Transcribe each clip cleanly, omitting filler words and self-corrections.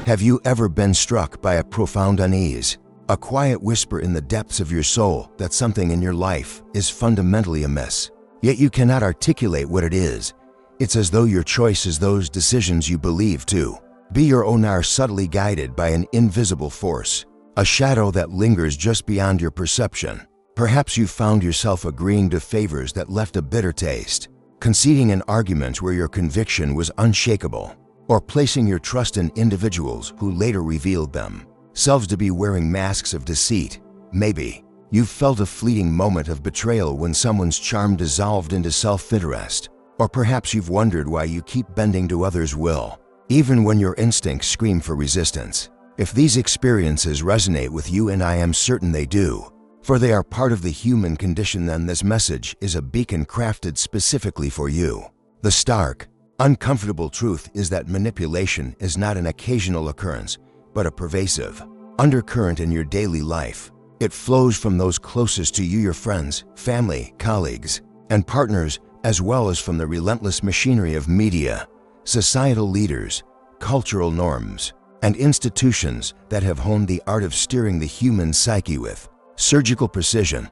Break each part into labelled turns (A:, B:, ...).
A: Have you ever been struck by a profound unease, a quiet whisper in the depths of your soul that something in your life is fundamentally amiss? Yet you cannot articulate what it is. It's as though your choices, those decisions you believe to be your own, are subtly guided by an invisible force, a shadow that lingers just beyond your perception. Perhaps you found yourself agreeing to favors that left a bitter taste, conceding in arguments where your conviction was unshakable, or placing your trust in individuals who later revealed themselves to be wearing masks of deceit. Maybe you've felt a fleeting moment of betrayal when someone's charm dissolved into self-interest, or perhaps you've wondered why you keep bending to others' will, even when your instincts scream for resistance. If these experiences resonate with you, and I am certain they do, for they are part of the human condition, then this message is a beacon crafted specifically for you. The stark, uncomfortable truth is that manipulation is not an occasional occurrence, but a pervasive undercurrent in your daily life. It flows from those closest to you, your friends, family, colleagues, and partners, as well as from the relentless machinery of media, societal leaders, cultural norms, and institutions that have honed the art of steering the human psyche with surgical precision.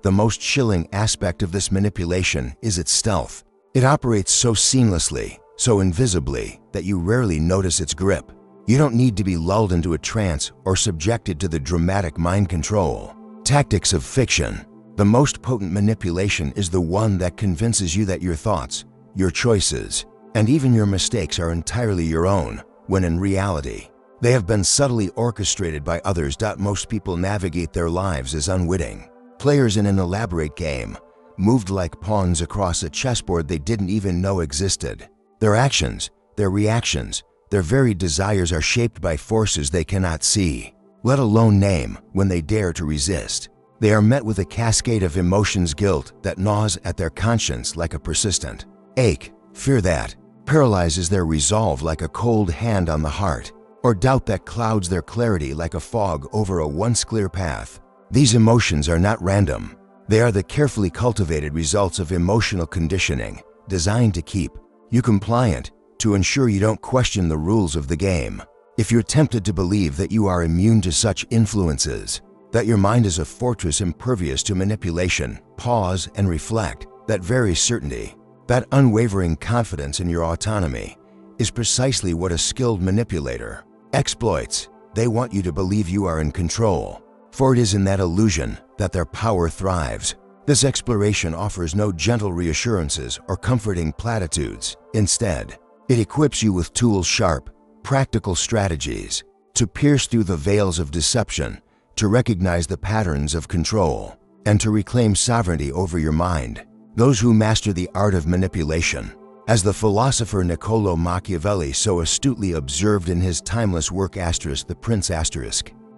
A: The most chilling aspect of this manipulation is its stealth. It operates so seamlessly, so invisibly, that you rarely notice its grip. You don't need to be lulled into a trance or subjected to the dramatic mind control tactics of fiction. The most potent manipulation is the one that convinces you that your thoughts, your choices, and even your mistakes are entirely your own, when in reality, they have been subtly orchestrated by others. Most people navigate their lives as unwitting players in an elaborate game, moved like pawns across a chessboard they didn't even know existed. Their actions, their reactions, their very desires are shaped by forces they cannot see, let alone name, when they dare to resist. They are met with a cascade of emotions: guilt that gnaws at their conscience like a persistent ache, fear that paralyzes their resolve like a cold hand on the heart, or doubt that clouds their clarity like a fog over a once clear path. These emotions are not random. They are the carefully cultivated results of emotional conditioning, designed to keep you compliant, to ensure you don't question the rules of the game. If you're tempted to believe that you are immune to such influences, that your mind is a fortress impervious to manipulation, pause and reflect. That very certainty, that unwavering confidence in your autonomy, is precisely what a skilled manipulator exploits. They want you to believe you are in control, for it is in that illusion that their power thrives. This exploration offers no gentle reassurances or comforting platitudes. Instead, it equips you with tools, sharp, practical strategies to pierce through the veils of deception, to recognize the patterns of control, and to reclaim sovereignty over your mind. Those who master the art of manipulation, as the philosopher Niccolò Machiavelli so astutely observed in his timeless work The Prince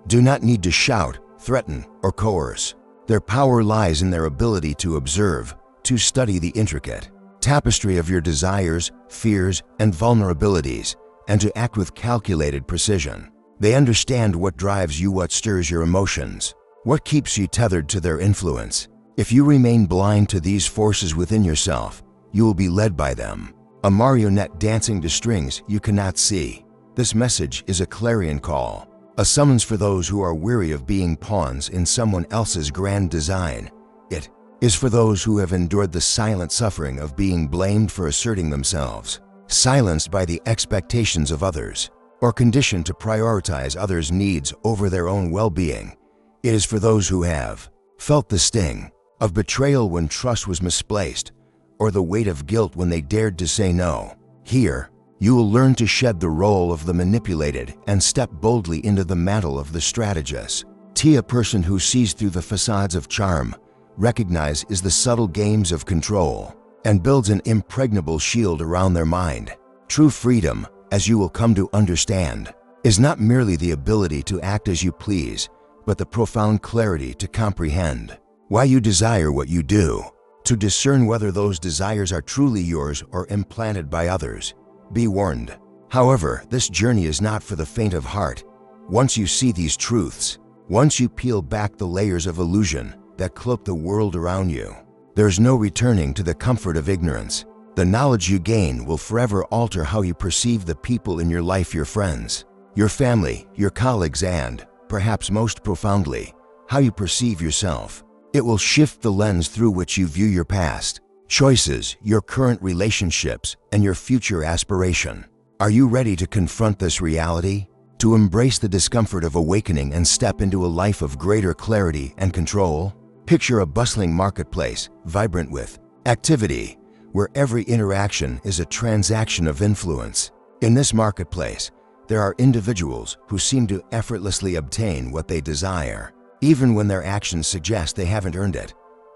A: do not need to shout, threaten, or coerce. Their power lies in their ability to observe, to study the intricate tapestry of your desires, fears, and vulnerabilities, and to act with calculated precision. They understand what drives you, what stirs your emotions, what keeps you tethered to their influence. If you remain blind to these forces within yourself, you will be led by them, a marionette dancing to strings you cannot see. This message is a clarion call, a summons for those who are weary of being pawns in someone else's grand design. It is for those who have endured the silent suffering of being blamed for asserting themselves, silenced by the expectations of others, or conditioned to prioritize others' needs over their own well-being. It is for those who have felt the sting of betrayal when trust was misplaced, or the weight of guilt when they dared to say no. Here, you will learn to shed the role of the manipulated and step boldly into the mantle of the strategist. A person who sees through the facades of charm, recognizes the subtle games of control, and builds an impregnable shield around their mind. True freedom, as you will come to understand, is not merely the ability to act as you please, but the profound clarity to comprehend why you desire what you do, to discern whether those desires are truly yours or implanted by others. Be warned. However, this journey is not for the faint of heart. Once you see these truths, once you peel back the layers of illusion that cloak the world around you, there's no returning to the comfort of ignorance. The knowledge you gain will forever alter how you perceive the people in your life, your friends, your family, your colleagues, and, perhaps most profoundly, how you perceive yourself. It will shift the lens through which you view your past, choices, your current relationships, and your future aspiration. Are you ready to confront this reality? To embrace the discomfort of awakening and step into a life of greater clarity and control? Picture a bustling marketplace, vibrant with activity, where every interaction is a transaction of influence. In this marketplace, there are individuals who seem to effortlessly obtain what they desire, even when their actions suggest they haven't earned it.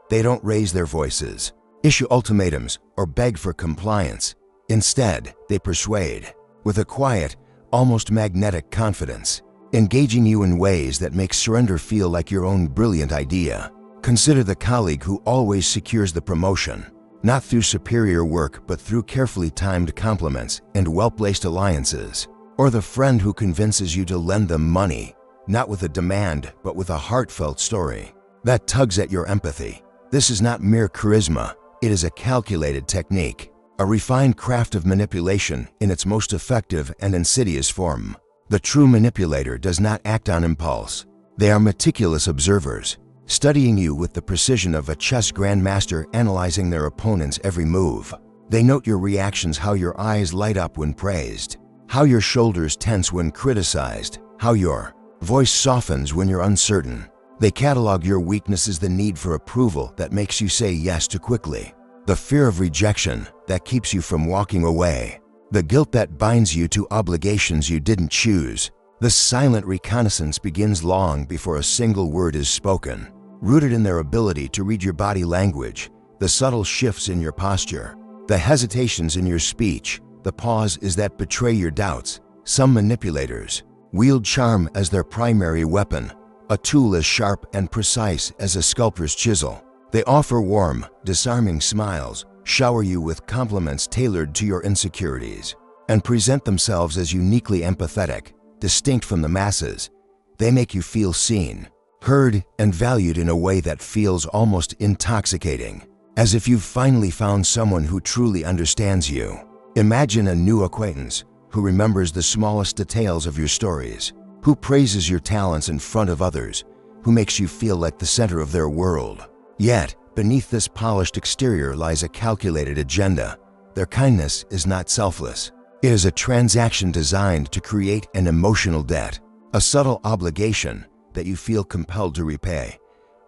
A: They don't raise their voices, issue ultimatums, or beg for compliance. Instead, they persuade, with a quiet, almost magnetic confidence, engaging you in ways that make surrender feel like your own brilliant idea. Consider the colleague who always secures the promotion, not through superior work but through carefully timed compliments and well-placed alliances. Or the friend who convinces you to lend them money, not with a demand but with a heartfelt story that tugs at your empathy. This is not mere charisma, it is a calculated technique, a refined craft of manipulation in its most effective and insidious form. The true manipulator does not act on impulse. They are meticulous observers, studying you with the precision of a chess grandmaster analyzing their opponent's every move. They note your reactions, how your eyes light up when praised, how your shoulders tense when criticized, how your voice softens when you're uncertain. They catalog your weaknesses, the need for approval that makes you say yes too quickly, the fear of rejection that keeps you from walking away, the guilt that binds you to obligations you didn't choose. The silent reconnaissance begins long before a single word is spoken, rooted in their ability to read your body language, the subtle shifts in your posture, the hesitations in your speech, the pauses that betray your doubts. Some manipulators wield charm as their primary weapon, a tool as sharp and precise as a sculptor's chisel. They offer warm, disarming smiles, shower you with compliments tailored to your insecurities, and present themselves as uniquely empathetic, distinct from the masses. They make you feel seen, heard, and valued in a way that feels almost intoxicating, as if you've finally found someone who truly understands you. Imagine a new acquaintance who remembers the smallest details of your stories, who praises your talents in front of others, who makes you feel like the center of their world. Yet, beneath this polished exterior lies a calculated agenda. Their kindness is not selfless. It is a transaction designed to create an emotional debt, a subtle obligation that you feel compelled to repay.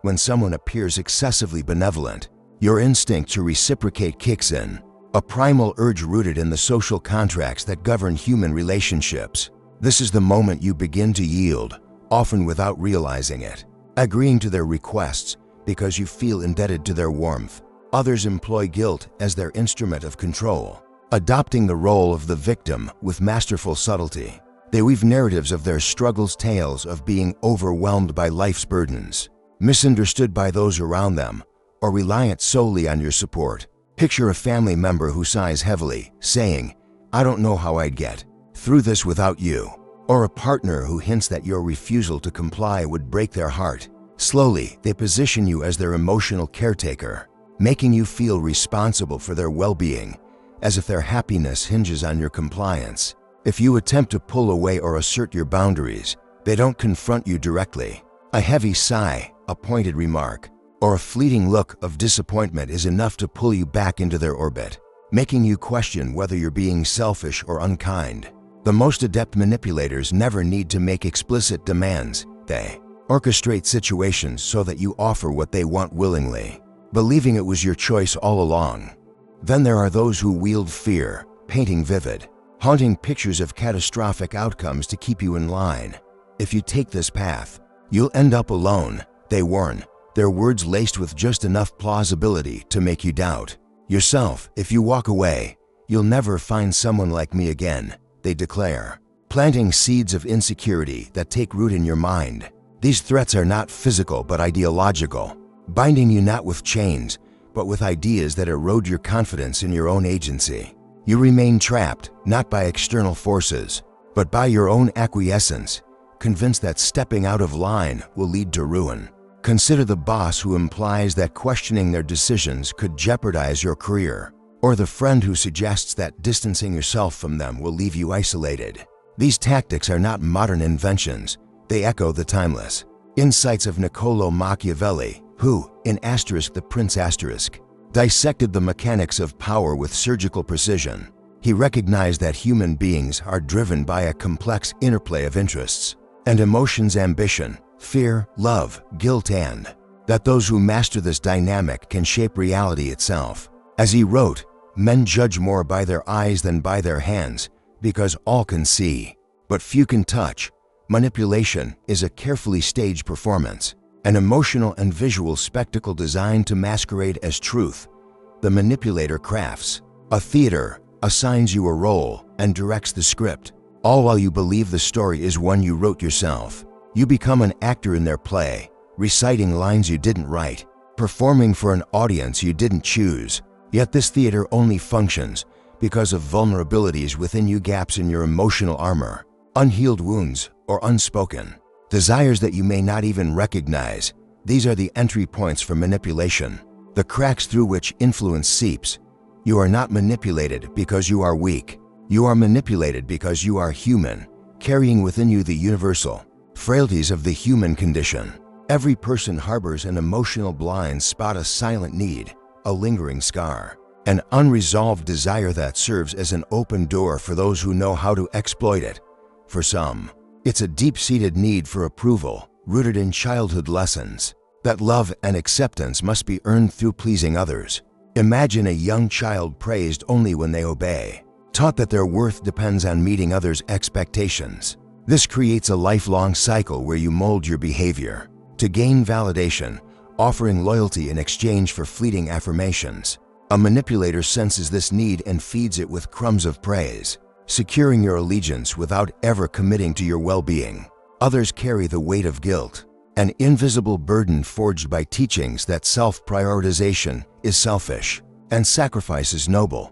A: When someone appears excessively benevolent, your instinct to reciprocate kicks in, a primal urge rooted in the social contracts that govern human relationships. This is the moment you begin to yield, often without realizing it, agreeing to their requests because you feel indebted to their warmth. Others employ guilt as their instrument of control, adopting the role of the victim with masterful subtlety. They weave narratives of their struggles, tales of being overwhelmed by life's burdens, misunderstood by those around them, or reliant solely on your support. Picture a family member who sighs heavily, saying, "I don't know how I'd get through this without you," or a partner who hints that your refusal to comply would break their heart. Slowly, they position you as their emotional caretaker, making you feel responsible for their well-being, as if their happiness hinges on your compliance. If you attempt to pull away or assert your boundaries, they don't confront you directly. A heavy sigh, a pointed remark, or a fleeting look of disappointment is enough to pull you back into their orbit, making you question whether you're being selfish or unkind. The most adept manipulators never need to make explicit demands. They orchestrate situations so that you offer what they want willingly, believing it was your choice all along. Then there are those who wield fear, painting vivid, haunting pictures of catastrophic outcomes to keep you in line. If you take this path, you'll end up alone, they warn, their words laced with just enough plausibility to make you doubt yourself. If you walk away, you'll never find someone like me again, they declare, planting seeds of insecurity that take root in your mind. These threats are not physical but ideological, binding you not with chains, but with ideas that erode your confidence in your own agency. You remain trapped, not by external forces, but by your own acquiescence, convinced that stepping out of line will lead to ruin. Consider the boss who implies that questioning their decisions could jeopardize your career, or the friend who suggests that distancing yourself from them will leave you isolated. These tactics are not modern inventions, they echo the timeless insights of Niccolò Machiavelli, who, in *The Prince*, dissected the mechanics of power with surgical precision. He recognized that human beings are driven by a complex interplay of interests and emotions, ambition, fear, love, guilt, and that those who master this dynamic can shape reality itself. As he wrote, "Men judge more by their eyes than by their hands, because all can see, but few can touch." Manipulation is a carefully staged performance, an emotional and visual spectacle designed to masquerade as truth. The manipulator crafts a theater, assigns you a role, and directs the script, all while you believe the story is one you wrote yourself. You become an actor in their play, reciting lines you didn't write, performing for an audience you didn't choose. Yet this theater only functions because of vulnerabilities within you, gaps in your emotional armor, unhealed wounds, or unspoken desires that you may not even recognize. These are the entry points for manipulation, the cracks through which influence seeps. You are not manipulated because you are weak. You are manipulated because you are human, carrying within you the universal frailties of the human condition. Every person harbors an emotional blind spot, a silent need, a lingering scar, an unresolved desire that serves as an open door for those who know how to exploit it. For some, it's a deep-seated need for approval, rooted in childhood lessons, that love and acceptance must be earned through pleasing others. Imagine a young child praised only when they obey, taught that their worth depends on meeting others' expectations. This creates a lifelong cycle where you mold your behavior to gain validation, offering loyalty in exchange for fleeting affirmations. A manipulator senses this need and feeds it with crumbs of praise, securing your allegiance without ever committing to your well-being. Others carry the weight of guilt, an invisible burden forged by teachings that self-prioritization is selfish and sacrifice is noble.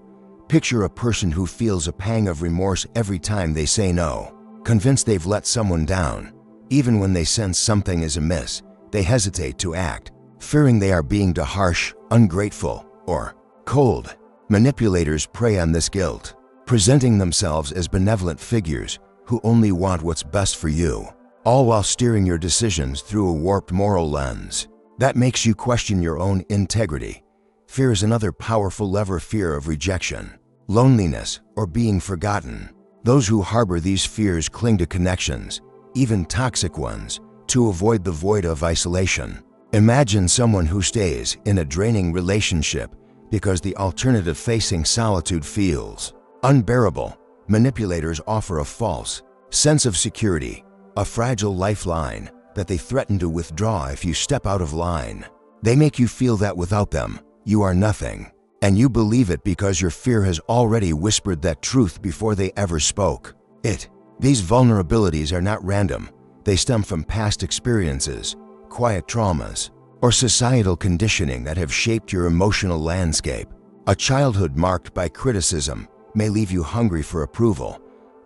A: Picture a person who feels a pang of remorse every time they say no, convinced they've let someone down. Even when they sense something is amiss, they hesitate to act, fearing they are being too harsh, ungrateful, or cold. Manipulators prey on this guilt, presenting themselves as benevolent figures who only want what's best for you, all while steering your decisions through a warped moral lens that makes you question your own integrity. Fear is another powerful lever, fear of rejection, loneliness, or being forgotten. Those who harbor these fears cling to connections, even toxic ones, to avoid the void of isolation. Imagine someone who stays in a draining relationship because the alternative, facing solitude, feels unbearable. Manipulators offer a false sense of security, a fragile lifeline that they threaten to withdraw if you step out of line. They make you feel that without them, you are nothing, and you believe it because your fear has already whispered that truth before they ever spoke it. These vulnerabilities are not random. They stem from past experiences, quiet traumas, or societal conditioning that have shaped your emotional landscape. A childhood marked by criticism may leave you hungry for approval.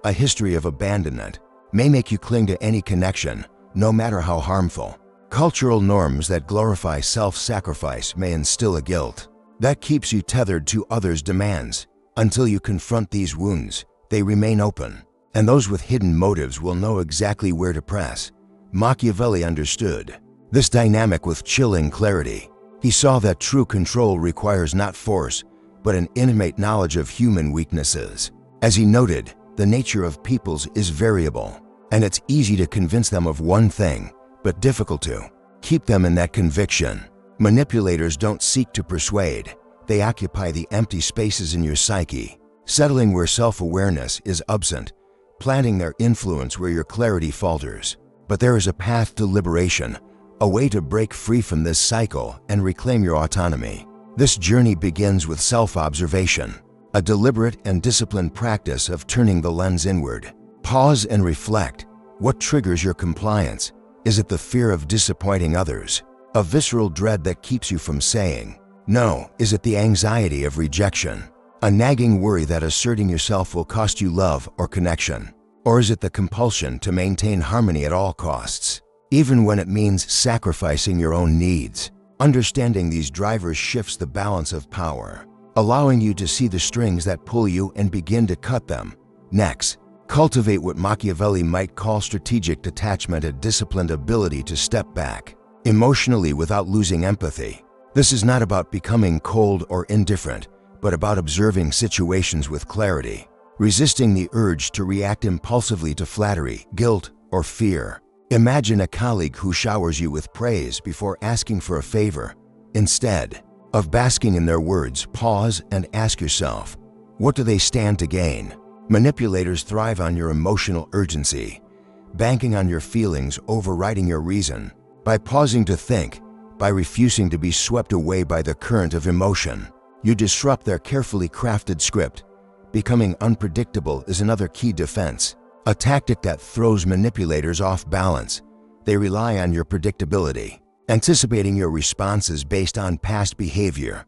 A: A history of abandonment may make you cling to any connection, no matter how harmful. Cultural norms that glorify self-sacrifice may instill a guilt that keeps you tethered to others' demands. Until you confront these wounds, they remain open, and those with hidden motives will know exactly where to press. Machiavelli understood this dynamic with chilling clarity. He saw that true control requires not force, but an intimate knowledge of human weaknesses. As he noted, the nature of peoples is variable, and it's easy to convince them of one thing, but difficult to keep them in that conviction. Manipulators don't seek to persuade. They occupy the empty spaces in your psyche, settling where self-awareness is absent, planting their influence where your clarity falters. But there is a path to liberation, a way to break free from this cycle and reclaim your autonomy. This journey begins with self-observation, a deliberate and disciplined practice of turning the lens inward. Pause and reflect. What triggers your compliance? Is it the fear of disappointing others, a visceral dread that keeps you from saying no? Is it the anxiety of rejection, a nagging worry that asserting yourself will cost you love or connection? Or is it the compulsion to maintain harmony at all costs, even when it means sacrificing your own needs? Understanding these drivers shifts the balance of power, allowing you to see the strings that pull you and begin to cut them. Next, Cultivate what Machiavelli might call strategic detachment, a disciplined ability to step back emotionally without losing empathy. This is not about becoming cold or indifferent, but about observing situations with clarity, resisting the urge to react impulsively to flattery, guilt, or fear. Imagine a colleague who showers you with praise before asking for a favor. Instead of basking in their words, pause and ask yourself, what do they stand to gain? Manipulators thrive on your emotional urgency, banking on your feelings overriding your reason. By pausing to think, by refusing to be swept away by the current of emotion, you disrupt their carefully crafted script. Becoming unpredictable is another key defense, a tactic that throws manipulators off balance. They rely on your predictability, anticipating your responses based on past behavior.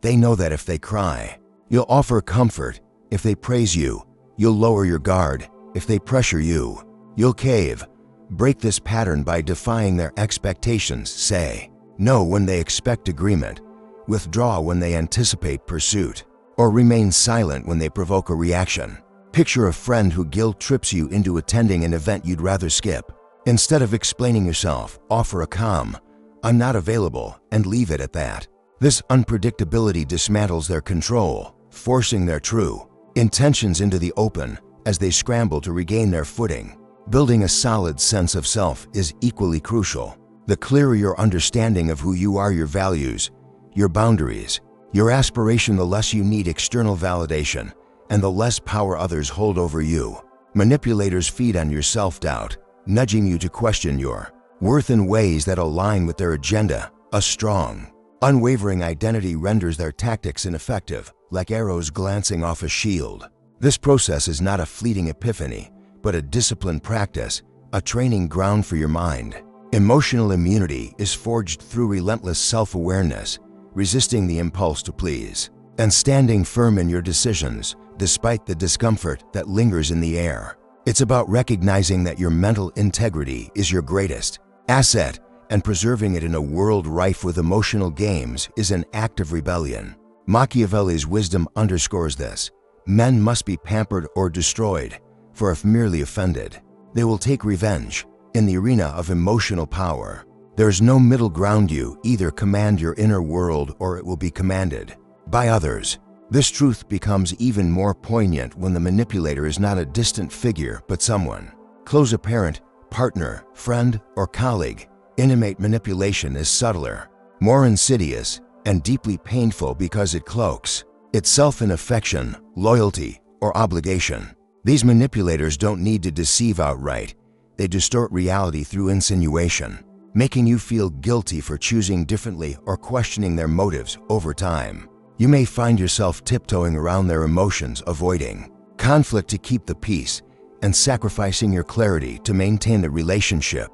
A: They know that if they cry, you'll offer comfort. If they praise you, you'll lower your guard. If they pressure you, you'll cave. Break this pattern by defying their expectations. Say no when they expect agreement, withdraw when they anticipate pursuit, or remain silent when they provoke a reaction. Picture a friend who guilt trips you into attending an event you'd rather skip. Instead of explaining yourself, offer a calm, "I'm not available," and leave it at that. This unpredictability dismantles their control, forcing their true intentions into the open as they scramble to regain their footing. Building a solid sense of self is equally crucial. The clearer your understanding of who you are, your values, your boundaries, your aspiration, the less you need external validation and the less power others hold over you. Manipulators feed on your self-doubt, nudging you to question your worth in ways that align with their agenda. A strong, unwavering identity renders their tactics ineffective, like arrows glancing off a shield. This process is not a fleeting epiphany, but a disciplined practice, a training ground for your mind. Emotional immunity is forged through relentless self-awareness, resisting the impulse to please, and standing firm in your decisions despite the discomfort that lingers in the air. It's about recognizing that your mental integrity is your greatest asset, and preserving it in a world rife with emotional games is an act of rebellion. Machiavelli's wisdom underscores this. Men must be pampered or destroyed, for if merely offended, they will take revenge. In the arena of emotional power, there is no middle ground. You either command your inner world or it will be commanded by others. This truth becomes even more poignant when the manipulator is not a distant figure but someone close, a parent, partner, friend, or colleague. Intimate manipulation is subtler, more insidious, and deeply painful because it cloaks itself in affection, loyalty, or obligation. These manipulators don't need to deceive outright. They distort reality through insinuation, making you feel guilty for choosing differently or questioning their motives. Over time, you may find yourself tiptoeing around their emotions, avoiding conflict to keep the peace, and sacrificing your clarity to maintain the relationship.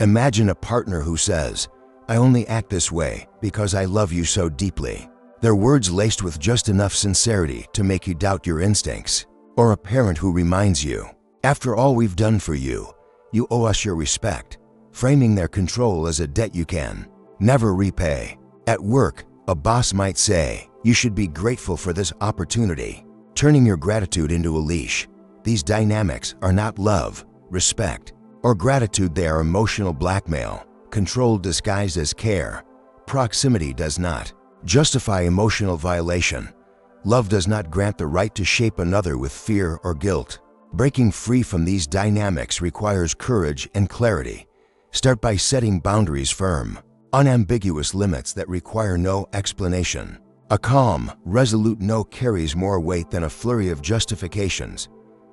A: Imagine a partner who says, "I only act this way because I love you so deeply." Their words laced with just enough sincerity to make you doubt your instincts. Or a parent who reminds you, "After all we've done for you, you owe us your respect," framing their control as a debt you can never repay. At work, a boss might say, "You should be grateful for this opportunity," turning your gratitude into a leash. These dynamics are not love, respect, or gratitude. They are emotional blackmail, control disguised as care. Proximity does not justify emotional violation. Love does not grant the right to shape another with fear or guilt. Breaking free from these dynamics requires courage and clarity. Start by setting boundaries, firm, unambiguous limits that require no explanation. A calm, resolute no carries more weight than a flurry of justifications.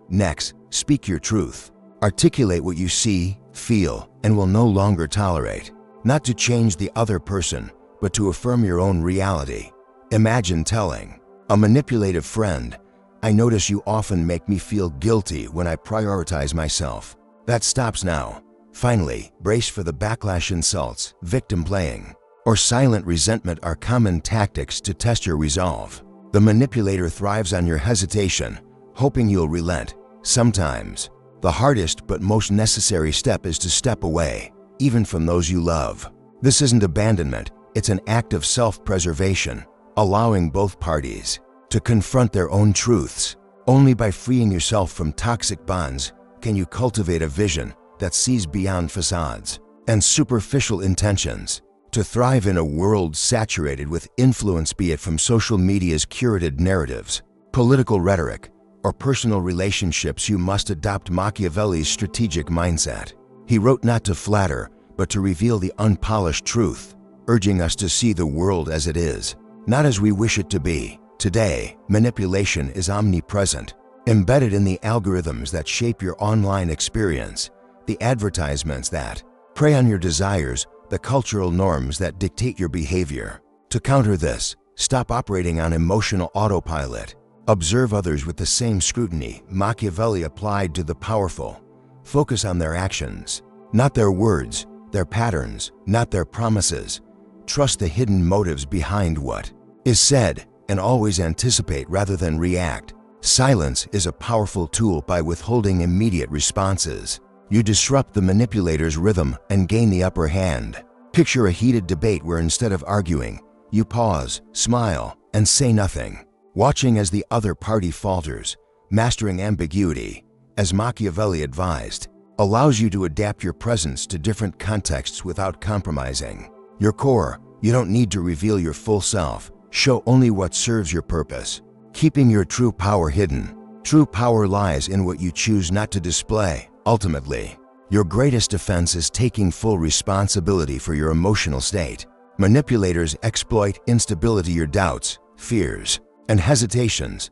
A: Next, speak your truth. Articulate what you see, feel, and will no longer tolerate. Not to change the other person, but to affirm your own reality. Imagine telling a manipulative friend, "I notice you often make me feel guilty when I prioritize myself. That stops now." Finally, brace for the backlash. Insults, victim playing, or silent resentment are common tactics to test your resolve. The manipulator thrives on your hesitation, hoping you'll relent. Sometimes, the hardest but most necessary step is to step away, even from those you love. This isn't abandonment, it's an act of self-preservation, allowing both parties to confront their own truths. Only by freeing yourself from toxic bonds can you cultivate a vision that sees beyond facades and superficial intentions. To thrive in a world saturated with influence, be it from social media's curated narratives, political rhetoric, or personal relationships, you must adopt Machiavelli's strategic mindset. He wrote not to flatter, but to reveal the unpolished truth, urging us to see the world as it is, not as we wish it to be. Today, manipulation is omnipresent, embedded in the algorithms that shape your online experience, the advertisements that prey on your desires, the cultural norms that dictate your behavior. To counter this, stop operating on emotional autopilot. Observe others with the same scrutiny Machiavelli applied to the powerful. Focus on their actions, not their words, their patterns, not their promises. Trust the hidden motives behind what is said, and always anticipate rather than react. Silence is a powerful tool. By withholding immediate responses, you disrupt the manipulator's rhythm and gain the upper hand. Picture a heated debate where instead of arguing, you pause, smile, and say nothing, watching as the other party falters. Mastering ambiguity, as Machiavelli advised, allows you to adapt your presence to different contexts without compromising your core. You don't need to reveal your full self. Show only what serves your purpose, keeping your true power hidden. True power lies in what you choose not to display. Ultimately, your greatest defense is taking full responsibility for your emotional state. Manipulators exploit instability, your doubts, fears, and hesitations.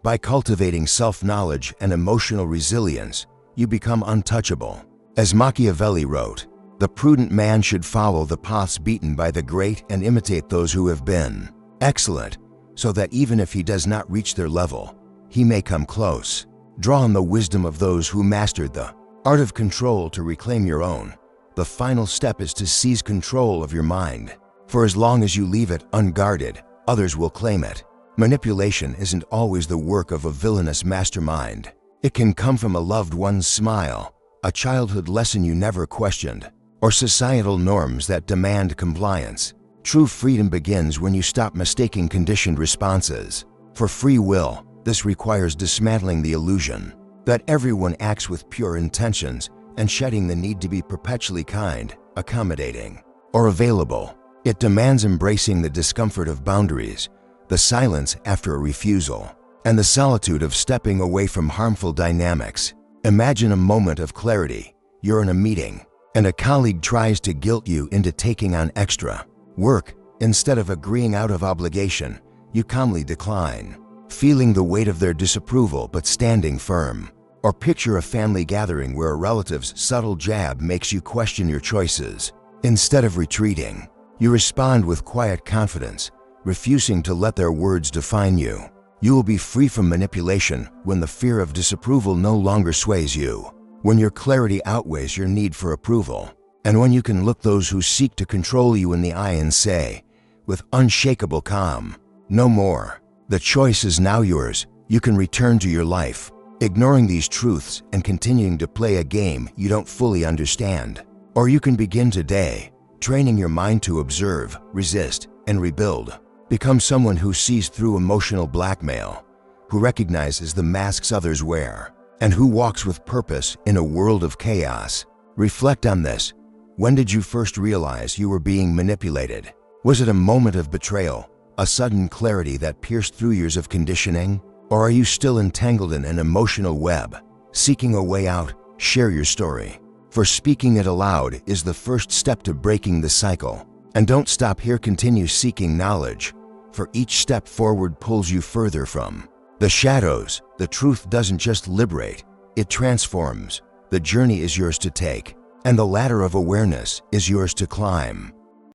A: By cultivating self-knowledge and emotional resilience, you become untouchable. As Machiavelli wrote, the prudent man should follow the paths beaten by the great and imitate those who have been excellent, so that even if he does not reach their level, he may come close. Draw on the wisdom of those who mastered the art of control to reclaim your own. The final step is to seize control of your mind, for as long as you leave it unguarded, others will claim it. Manipulation isn't always the work of a villainous mastermind. It can come from a loved one's smile, a childhood lesson you never questioned, or societal norms that demand compliance. True freedom begins when you stop mistaking conditioned responses for free will. This requires dismantling the illusion that everyone acts with pure intentions and shedding the need to be perpetually kind, accommodating, or available. It demands embracing the discomfort of boundaries, the silence after a refusal, and the solitude of stepping away from harmful dynamics. Imagine a moment of clarity. You're in a meeting, and a colleague tries to guilt you into taking on extra work. Instead of agreeing out of obligation, you calmly decline, feeling the weight of their disapproval but standing firm. Or picture a family gathering where a relative's subtle jab makes you question your choices. Instead of retreating, you respond with quiet confidence, refusing to let their words define you. You will be free from manipulation when the fear of disapproval no longer sways you, when your clarity outweighs your need for approval, and when you can look those who seek to control you in the eye and say, with unshakable calm, "No more." The choice is now yours. You can return to your life, ignoring these truths and continuing to play a game you don't fully understand. Or you can begin today, training your mind to observe, resist, and rebuild. Become someone who sees through emotional blackmail, who recognizes the masks others wear, and who walks with purpose in a world of chaos. Reflect on this. When did you first realize you were being manipulated? Was it a moment of betrayal, a sudden clarity that pierced through years of conditioning? Or are you still entangled in an emotional web, seeking a way out? Share your story, for speaking it aloud is the first step to breaking the cycle. And don't stop here. Continue seeking knowledge, for each step forward pulls you further from the shadows. The truth doesn't just liberate, it transforms. The journey is yours to take, and the ladder of awareness is yours to climb.